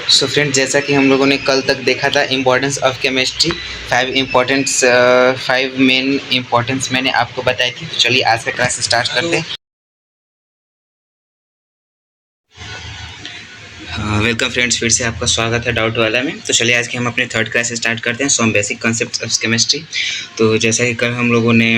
So friend, जैसा कि हम लोगों ने कल तक देखा था importance of chemistry, 5 main importance मैंने आपको बताई थी। तो चलिए आज का क्लास स्टार्ट करते हैं। वेलकम फ्रेंड्स, फिर से आपका स्वागत है डाउट वाला में। तो चलिए आज की हम अपने थर्ड क्लास स्टार्ट करते हैं, some basic concepts of chemistry. तो जैसा कि कल हम लोगों ने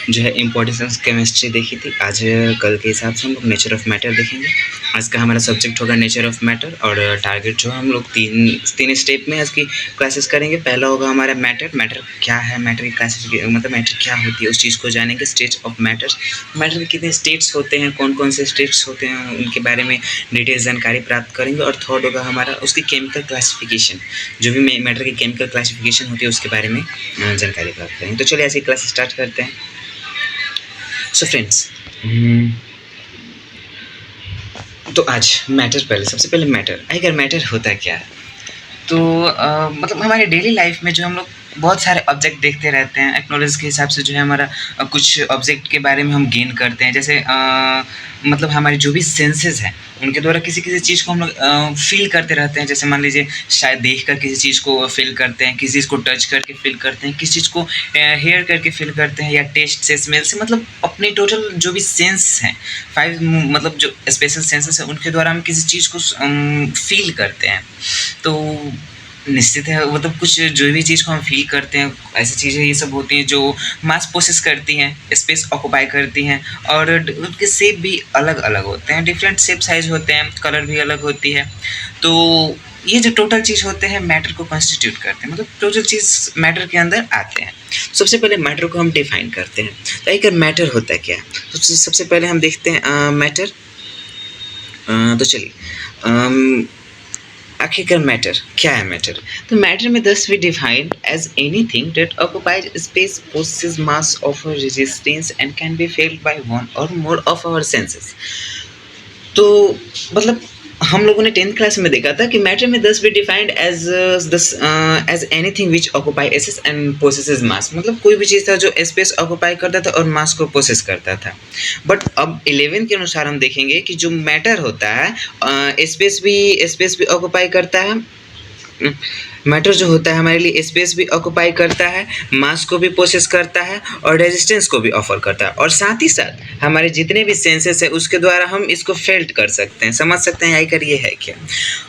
जो है इम्पोर्टेंस ऑफ केमिस्ट्री देखी थी, आज कल के हिसाब से हम लोग नेचर ऑफ मैटर देखेंगे। आज का हमारा सब्जेक्ट होगा नेचर ऑफ मैटर, और टारगेट जो हम लोग तीन स्टेप में आज की क्लासेस करेंगे। पहला होगा हमारा मैटर क्या है, मैटर की क्लासिफिकेशन मतलब मैटर क्या होती है, उस चीज़ को जानेंगे। स्टेट्स ऑफ मैटर के कितने स्टेट्स होते हैं, कौन कौन से स्टेट्स होते हैं, उनके बारे में डिटेल जानकारी प्राप्त करेंगे। और थर्ड होगा हमारा उसकी केमिकल क्लासिफिकेशन, जो भी मैटर की केमिकल क्लासिफिकेशन होती है उसके बारे में जानकारी प्राप्त करेंगे। तो चलिए ऐसी क्लास स्टार्ट करते हैं। सो फ्रेंड्स, तो आज मैटर, सबसे पहले मैटर होता है क्या है। तो मतलब हमारे डेली लाइफ में जो हम लोग बहुत सारे ऑब्जेक्ट देखते रहते हैं, एक्नॉलेज के हिसाब से जो है हमारा कुछ ऑब्जेक्ट के बारे में हम गेन करते हैं। जैसे मतलब हमारे जो भी सेंसेस हैं उनके द्वारा किसी किसी चीज़ को हम लोग फील करते रहते हैं। जैसे मान लीजिए शायद देख कर किसी चीज़ को फील करते हैं, किसी चीज़ को टच करके फील करते हैं, किसी चीज़ को हेयर करके फील करते हैं, या टेस्ट से, स्मेल से, मतलब अपनी टोटल जो भी सेंस हैं, 5 मतलब जो स्पेशल सेंसेस हैं उनके द्वारा हम किसी चीज़ को फील करते हैं। तो निश्चित है मतलब कुछ जो भी चीज़ को हम फील करते हैं, ऐसी चीज़ें ये सब होती हैं जो मास प्रोसेस करती हैं, स्पेस ऑक्यूपाई करती हैं, और उनके शेप भी अलग अलग होते हैं, डिफरेंट शेप साइज होते हैं, कलर भी अलग होती है। तो ये जो टोटल चीज़ होते हैं मैटर को कॉन्स्टिट्यूट करते हैं, मतलब टोटल चीज़ मैटर के अंदर आते हैं। सबसे पहले मैटर को हम डिफाइन करते हैं। तो आखिर मैटर होता है क्या, तो सबसे पहले हम देखते हैं मैटर। तो चलिए आखिरकार मैटर क्या है। मैटर तो मैटर में thus we defined as anything that occupies space, possess mass, offer resistance and can be felt by one or more of our senses. तो मतलब हम लोगों ने 10th क्लास में देखा था कि मैटर में दस be defined as anything which occupy space and possesses mass, मतलब कोई भी चीज़ था जो स्पेस ऑक्युपाई करता था और मास को पोसेस करता था। बट अब 11 के अनुसार हम देखेंगे कि जो मैटर होता है स्पेस भी ऑक्युपाई करता है। मैटर जो होता है हमारे लिए स्पेस भी ऑक्युपाई करता है, मास को भी पोसेस करता है, और रेजिस्टेंस को भी ऑफर करता है, और साथ ही साथ हमारे जितने भी सेंसेस है उसके द्वारा हम इसको फेल्ट कर सकते हैं, समझ सकते हैं आखिर ये है क्या।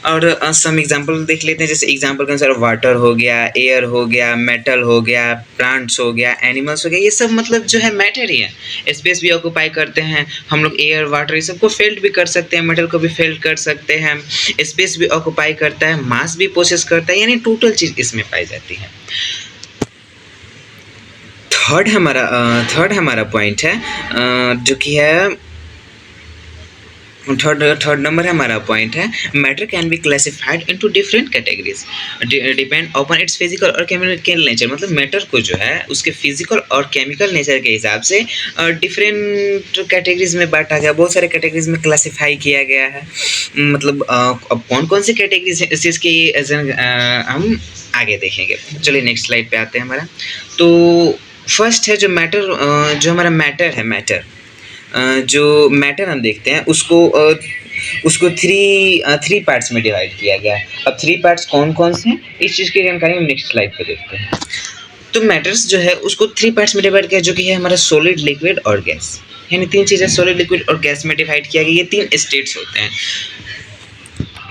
और सम एग्जांपल देख लेते हैं। जैसे एग्जांपल के अनुसार वाटर हो गया, एयर हो गया, मेटल हो गया, प्लांट्स हो गया, एनिमल्स हो गया, ये सब मतलब जो है मैटर ही है। स्पेस भी ऑक्युपाई करते हैं हम लोग, एयर, वाटर, ये सबको फेल्ट भी कर सकते हैं, मेटल को भी फेल्ट कर सकते हैं, स्पेस भी ऑक्युपाई करता है, मास भी पोसेस करता है, यानी टोटल चीज़ इसमें पाई जाती है। थर्ड हमारा पॉइंट है जो कि है थर्ड नंबर है हमारा पॉइंट है, matter can be classified into different categories depend upon its physical और केमिकल नेचर। मतलब मैटर को जो है उसके फिजिकल और केमिकल नेचर के हिसाब से डिफरेंट कैटेगरीज में बांटा गया, बहुत सारे कैटेगरीज में क्लासिफाई किया गया है। मतलब अब कौन कौन सी कैटेगरीज है इस चीज़ की हम आगे देखेंगे। चलिए नेक्स्ट स्लाइड पे आते हैं हमारा। तो फर्स्ट है जो मैटर, जो हमारा मैटर है, जो मैटर हम देखते हैं उसको थ्री पार्ट्स में डिवाइड किया गया है। अब 3 पार्ट्स कौन कौन से हैं इस चीज़ की जानकारी हम नेक्स्ट स्लाइड पे देखते हैं। तो मैटर्स जो है उसको 3 पार्ट्स में डिवाइड किया, जो कि है हमारा सॉलिड, लिक्विड और गैस, यानी 3 चीज़ें सॉलिड, लिक्विड और गैस में डिवाइड किया गया। ये 3 स्टेट्स होते हैं।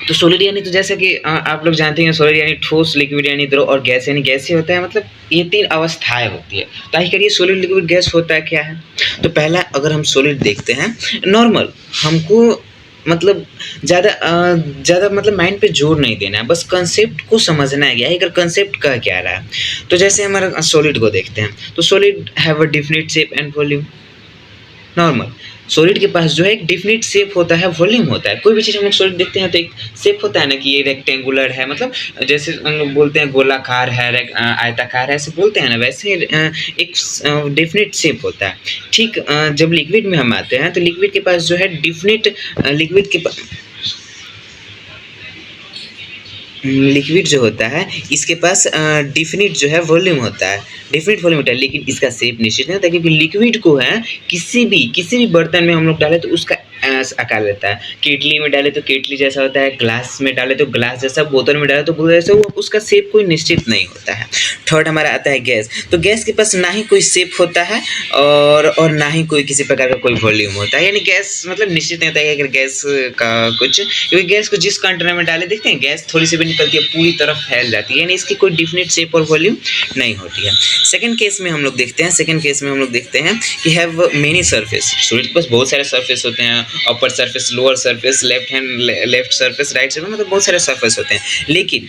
तो सॉलिड यानी तो जैसे कि आप लोग जानते हैं सॉलिड यानी ठोस, लिक्विड यानी द्रव, और गैस यानी गैस ही होता है। मतलब ये 3 अवस्थाएं होती है। तो आखिर ये सॉलिड, लिक्विड, गैस होता है क्या है। तो पहला अगर हम सॉलिड देखते हैं, नॉर्मल हमको मतलब ज़्यादा मतलब माइंड पे जोर नहीं देना है, बस कंसेप्ट को समझना है क्या अगर कंसेप्ट कह क्या रहा है। तो जैसे हमारा सॉलिड को देखते हैं, तो solid have a definite shape and volume. Normal solid के पास जो है एक डिफिनिट शेप होता है, वॉल्यूम होता है। कोई भी चीज़ हम लोग सॉलिड देखते हैं तो एक शेप होता है ना, कि ये रेक्टेंगुलर है, मतलब जैसे हम लोग बोलते हैं गोलाकार है, आयताकार है, ऐसे बोलते हैं ना, वैसे एक डिफिनिट शेप होता है। ठीक जब लिक्विड में हम आते हैं तो लिक्विड के पास जो है लिक्विड जो होता है इसके पास डिफिनिट जो है वॉल्यूम होता है, लेकिन इसका शेप निश्चित नहीं होता, क्योंकि लिक्विड को है किसी भी बर्तन में हम लोग डालें तो उसका आकार लेता है। केतली में डाले तो केतली जैसा होता है, ग्लास में डाले तो ग्लास जैसा, बोतल में डाले तो बोतल जैसा, वो उसका शेप कोई निश्चित नहीं होता है। थर्ड हमारा आता है गैस। तो गैस के पास ना ही कोई शेप होता है और ना ही कोई किसी प्रकार का कोई वॉल्यूम होता है, यानी गैस मतलब निश्चित नहीं होता है। अगर गैस का कुछ, क्योंकि गैस को जिस कंटेनर में डाले देखते हैं गैस थोड़ी सी भी निकलती है पूरी तरफ फैल जाती है, यानी इसकी कोई डिफिनिट शेप और वॉल्यूम नहीं होती है। सेकंड केस में हम लोग देखते हैं कि हैव मेनी सरफेस। सॉलिड के पास बहुत सारे सरफेस होते हैं, upper surface, lower surface, left surface, right surface, मतलब बहुत सारे सरफेस होते हैं। लेकिन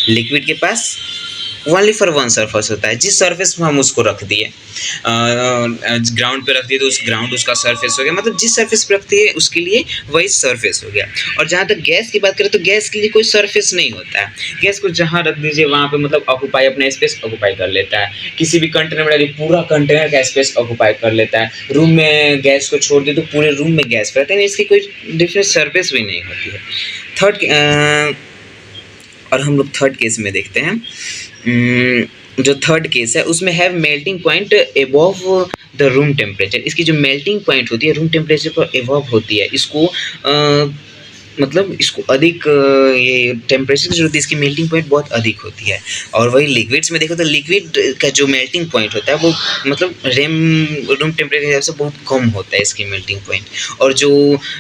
लिक्विड के पास ओनली फॉर वन सरफेस होता है, जिस सरफेस में हम उसको रख दिए, ग्राउंड पे रख दिए तो उस ग्राउंड उसका सरफेस हो गया, मतलब जिस सरफेस पे रखते हैं उसके लिए वही सरफेस हो गया। और जहाँ तक गैस की बात करें तो गैस के लिए कोई सरफेस नहीं होता है। गैस को जहाँ रख दीजिए वहाँ पे मतलब ऑक्यूपाई, अपना स्पेस ऑक्यूपाई कर लेता है। किसी भी कंटेनर में डालिए पूरा कंटेनर का स्पेस ऑक्यूपाई कर लेता है। रूम में गैस को छोड़ दिए तो पूरे रूम में गैस रहता है, इसकी कोई डिफरेंट सरफेस भी नहीं होती है। और हम लोग थर्ड केस में देखते हैं। जो थर्ड केस है उसमें have melting point above the room temperature. इसकी जो मेल्टिंग पॉइंट होती है रूम टेम्परेचर पर एबव होती है, इसको मतलब इसको अधिक ये टेम्परेचर जो होती है इसकी मेल्टिंग पॉइंट बहुत अधिक होती है। और वही लिक्विड्स में देखो तो लिक्विड का जो मेल्टिंग पॉइंट होता है वो मतलब रूम टेम्परेचर के हिसाब से बहुत कम होता है इसकी मेल्टिंग पॉइंट। और जो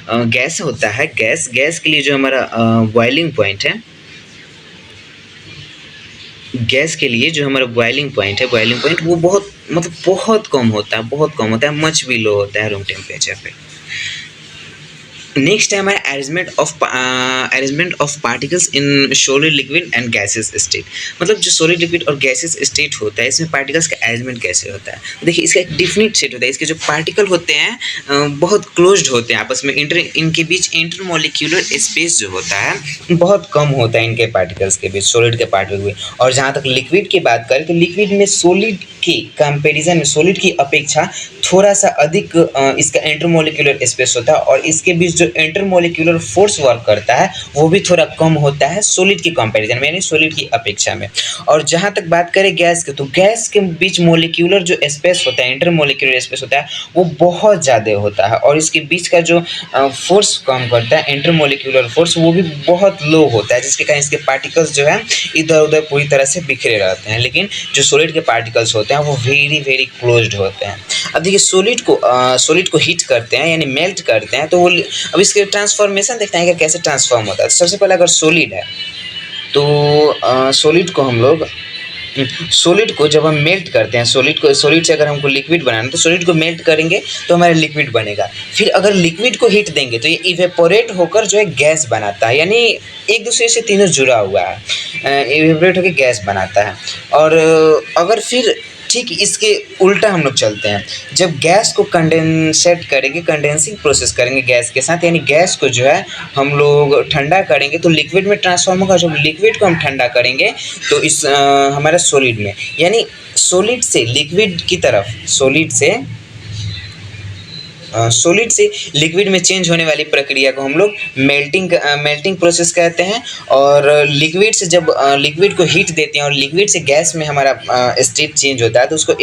गैस होता है, गैस के लिए जो हमारा बॉइलिंग पॉइंट है, गैस के लिए जो हमारा बॉइलिंग पॉइंट वो बहुत कम होता है, मच भी लो होता है रूम टेम्परेचर पे। नेक्स्ट है हमारा arrangement of particles in solid, liquid and gases state. मतलब जो सॉलिड, लिक्विड और गैसेस स्टेट होता है इसमें पार्टिकल्स का अरेंजमेंट कैसे होता है। देखिए इसका एक डिफिनिट सेट होता है। इसके जो पार्टिकल होते हैं बहुत क्लोज्ड होते हैं आपस में, इनके बीच इंटरमोलिक्यूलर स्पेस जो होता है बहुत कम होता है इनके पार्टिकल्स के बीच, सॉलिड के पार्टिकल के। और जहाँ तक लिक्विड की बात करें तो लिक्विड में सॉलिड की कंपेरिजन में, सॉलिड की अपेक्षा थोड़ा सा अधिक इसका इंटरमोलिक्यूलर स्पेस होता है, और इसके बीच जो इंटरमोलिक्यूलर फोर्स वर्क करता है वो भी थोड़ा कम होता है सॉलिड की कंपैरिजन में, यानी सॉलिड की अपेक्षा में। और जहाँ तक बात करें गैस की, तो गैस के बीच मोलिक्यूलर जो स्पेस होता है, इंटरमोलिक्यूलर स्पेस होता है वो बहुत ज़्यादा होता है, और इसके बीच का जो फोर्स काम करता है इंटरमोलिक्यूलर फोर्स वो भी बहुत लो होता है, जिसके कारण इसके पार्टिकल्स जो है इधर उधर पूरी तरह से बिखरे रहते हैं। लेकिन जो सॉलिड के पार्टिकल्स होते हैं वो वेरी वेरी क्लोज्ड होते हैं। अब देखिए सॉलिड को हीट करते हैं यानी मेल्ट करते हैं, तो वो अब इसके ट्रांसफॉर्मेशन देखते हैं कि कैसे ट्रांसफॉर्म होता है। तो सबसे पहले अगर सॉलिड है तो सॉलिड को जब हम मेल्ट करते हैं, सॉलिड से अगर हमको लिक्विड बनाना है तो सॉलिड को मेल्ट करेंगे तो हमारा लिक्विड बनेगा। फिर अगर लिक्विड को हीट देंगे तो ये इवेपोरेट होकर जो है गैस बनाता है, यानी एक दूसरे से तीनों जुड़ा हुआ है, इवेपोरेट होकर गैस बनाता है। और अगर फिर ठीक इसके उल्टा हम लोग चलते हैं, जब गैस को कंडेंसेट करेंगे, कंडेंसिंग प्रोसेस करेंगे गैस के साथ, यानी गैस को जो है हम लोग ठंडा करेंगे तो लिक्विड में ट्रांसफॉर्म होगा। जब लिक्विड को हम ठंडा करेंगे तो इस हमारा सॉलिड में, यानी सॉलिड से लिक्विड की तरफ, सॉलिड से लिक्विड में चेंज होने वाली प्रक्रिया को हम लोग मेल्टिंग प्रोसेस कहते हैं। और लिक्विड से जब लिक्विड को हीट देते हैं और लिक्विड से गैस में हमारा स्टेट चेंज होता है तो उसको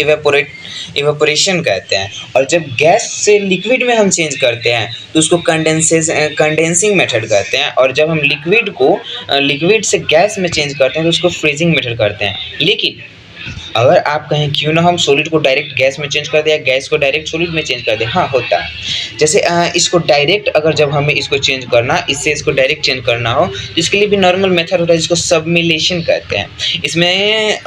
इवेपोरेशन कहते हैं। और जब गैस से लिक्विड में हम चेंज करते हैं तो उसको कंडेंसिंग मेथड कहते हैं। और जब हम लिक्विड से गैस में चेंज करते हैं तो उसको फ्रीजिंग मेथड करते हैं। लेकिन अगर आप कहें क्यों ना हम सॉलिड को डायरेक्ट गैस में चेंज कर दें या गैस को डायरेक्ट सॉलिड में चेंज कर दें, हाँ होता है। जैसे इसको डायरेक्ट अगर जब हमें इसको चेंज करना, इससे इसको डायरेक्ट चेंज करना हो तो इसके लिए भी नॉर्मल मेथड होता है जिसको सबमिलेशन कहते हैं। इसमें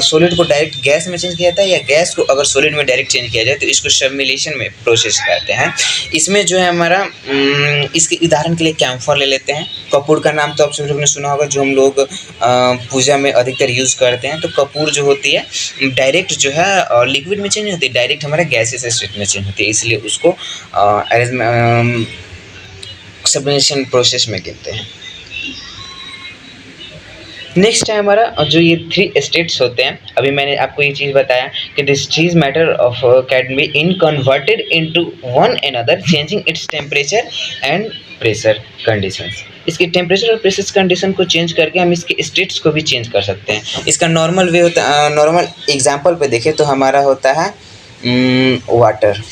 सॉलिड को डायरेक्ट गैस में चेंज किया जाता है या गैस को अगर सॉलिड में डायरेक्ट चेंज किया जाए तो इसको सबमिलेशन में प्रोसेस कहते हैं। इसमें जो है हमारा इसके उदाहरण के लिए कैम्फर ले लेते हैं। कपूर का नाम तो आप सभी लोगों ने सुना होगा, जो हम लोग पूजा में अधिकतर यूज़ करते हैं। तो कपूर जो होती है डायरेक्ट जो है लिक्विड में चेंज होती है, डायरेक्ट हमारा गैसेस स्टेट में चेंज होती है, इसलिए उसको सबमिलेशन प्रोसेस में गिनते हैं। नेक्स्ट है हमारा जो ये 3 स्टेट्स होते हैं। अभी मैंने आपको ये चीज़ बताया कि दिस चीज matter of can be in converted into one another changing its temperature and pressure conditions. इसकी टेम्परेचर और प्रेशर कंडीशन को चेंज करके हम इसके स्टेट्स को भी चेंज कर सकते हैं। इसका नॉर्मल वे होता है, नॉर्मल एग्जांपल पे देखें तो हमारा होता है वाटर।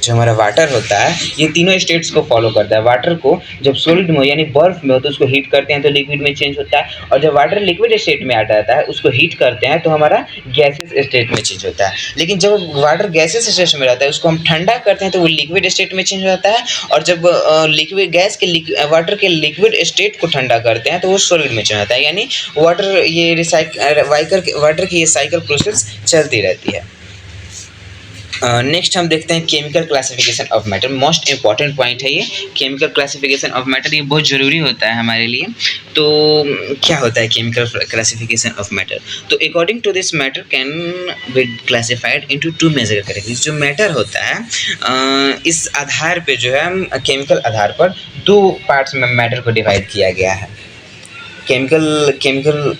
जो हमारा वाटर होता है ये तीनों स्टेट्स को फॉलो करता है। वाटर को जब सॉलिड में यानी बर्फ में हो तो उसको हीट करते हैं तो लिक्विड में चेंज होता है, और जब वाटर लिक्विड स्टेट में आ जाता है उसको हीट करते हैं तो हमारा गैसेस स्टेट में चेंज होता है। लेकिन जब वाटर गैसेस स्टेट में रहता है उसको हम ठंडा करते हैं तो वो लिक्विड स्टेट में चेंज हो जाता है, और जब लिक्विड गैस के वाटर के लिक्विड स्टेट को ठंडा करते हैं तो वो सॉलिड में चेंज होता है। यानी वाटर की ये साइकिल प्रोसेस चलती रहती है। नेक्स्ट हम देखते हैं chemical classification of matter. Most important point है ये केमिकल क्लासिफिकेशन ऑफ मैटर, ये बहुत ज़रूरी होता है हमारे लिए। तो क्या होता है केमिकल क्लासिफिकेशन ऑफ मैटर? तो according to this matter can be classified into two major categories. जो मैटर होता है इस आधार पे जो है केमिकल आधार पर दो पार्ट्स में मैटर को डिवाइड किया गया है। केमिकल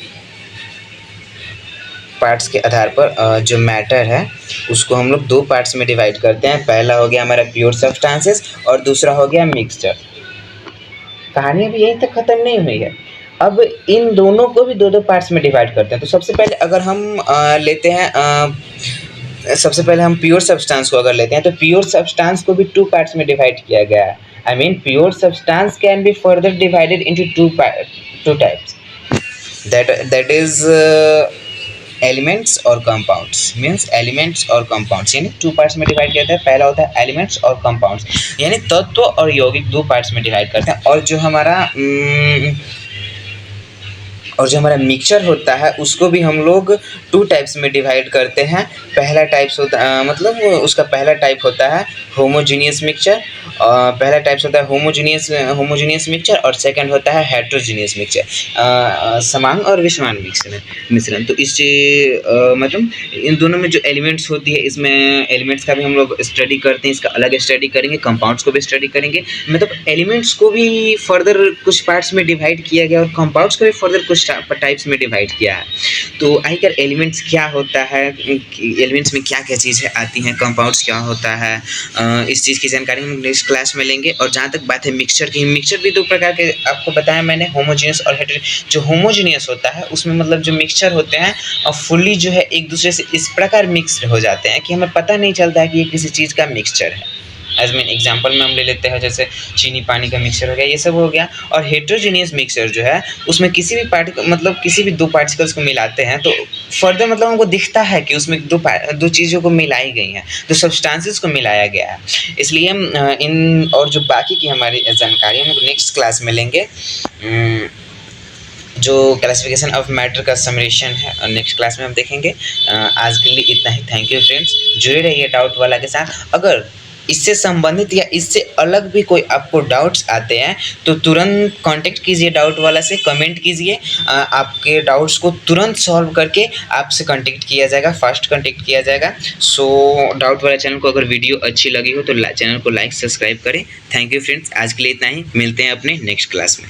पार्ट्स के आधार पर जो मैटर है उसको हम लोग दो पार्ट्स में डिवाइड करते हैं। पहला हो गया हमारा प्योर सब्सटेंसेस और दूसरा हो गया मिक्सचर। कहानी अभी यहीं तक ख़त्म नहीं हुई है, अब इन दोनों को भी दो दो पार्ट्स में डिवाइड करते हैं। तो सबसे पहले अगर हम लेते हैं सबसे पहले हम प्योर सब्सटेंस को अगर लेते हैं तो प्योर सब्सटेंस को भी टू पार्ट्स में डिवाइड किया गया है। I mean pure substance can be further divided into two types, that is elements और कंपाउंड्स। मीन्स एलिमेंट्स और कंपाउंड्स यानी टू पार्ट्स में डिवाइड करते हैं। पहला होता है एलिमेंट्स और कंपाउंड्स, यानी तत्व और यौगिक दो पार्ट्स में डिवाइड करते हैं। और जो हमारा मिक्सचर होता है उसको भी हम लोग टू टाइप्स में डिवाइड करते हैं। पहला टाइप्स होता मतलब उसका पहला टाइप होता है होमोजीनियस मिक्सचर, पहला टाइप्स होता है होमोजीनियस मिक्सचर, और सेकंड होता है हेट्रोजीनियस मिक्सचर, समान और विषमान मिश्रण। तो इस मतलब इन दोनों में जो एलिमेंट्स होती है इसमें एलिमेंट्स का भी हम लोग स्टडी करते हैं, इसका अलग स्टडी करेंगे। कंपाउंड्स को भी स्टडी करेंगे, मतलब एलिमेंट्स को भी फर्दर कुछ पार्ट्स में डिवाइड किया गया और कंपाउंड्स को भी फर्दर कुछ टाइप्स में डिवाइड किया है। तो आखिर एलिमेंट्स क्या होता है, एलिमेंट्स में क्या क्या चीज़ें आती हैं, कंपाउंड्स क्या होता है, इस चीज़ की जानकारी हम नेक्स्ट क्लास में लेंगे। और जहाँ तक बात है मिक्सचर की, मिक्सचर भी दो प्रकार के आपको बताया मैंने, होमोजीनियस और हेटेरोजीनियस। जो होमोजीनियस होता है उसमें मतलब जो मिक्सचर होते हैं और फुल्ली जो है एक दूसरे से इस प्रकार मिक्सड हो जाते हैं कि हमें पता नहीं चलता है कि ये किसी चीज़ का मिक्सचर है। एज मीन एग्जाम्पल में हम ले लेते हैं जैसे चीनी पानी का मिक्सचर हो गया, ये सब हो गया। और हेट्रोजीनियस मिक्सचर जो है उसमें किसी भी दो पार्टिकल्स को मिलाते हैं तो फर्दर मतलब हमको दिखता है कि उसमें दो चीज़ों को मिलाई गई हैं, दो सब्सटेंसेस को मिलाया गया है। इसलिए इन और जो बाकी की हमारी जानकारी हम लोग नेक्स्ट क्लास में लेंगे। जो क्लासिफिकेशन ऑफ मैटर का समरेशन है और नेक्स्ट क्लास में हम देखेंगे। आज के लिए इतना ही। थैंक यू फ्रेंड्स, जुड़े रहिए डाउट वाला के साथ। अगर इससे संबंधित या इससे अलग भी कोई आपको डाउट्स आते हैं तो तुरंत कांटेक्ट कीजिए डाउट वाला से, कमेंट कीजिए, आपके डाउट्स को तुरंत सॉल्व करके आपसे कांटेक्ट किया जाएगा, फास्ट कांटेक्ट किया जाएगा। सो डाउट वाला चैनल को अगर वीडियो अच्छी लगी हो तो चैनल को लाइक सब्सक्राइब करें। थैंक यू फ्रेंड्स, आज के लिए इतना ही। मिलते हैं अपने नेक्स्ट क्लास में।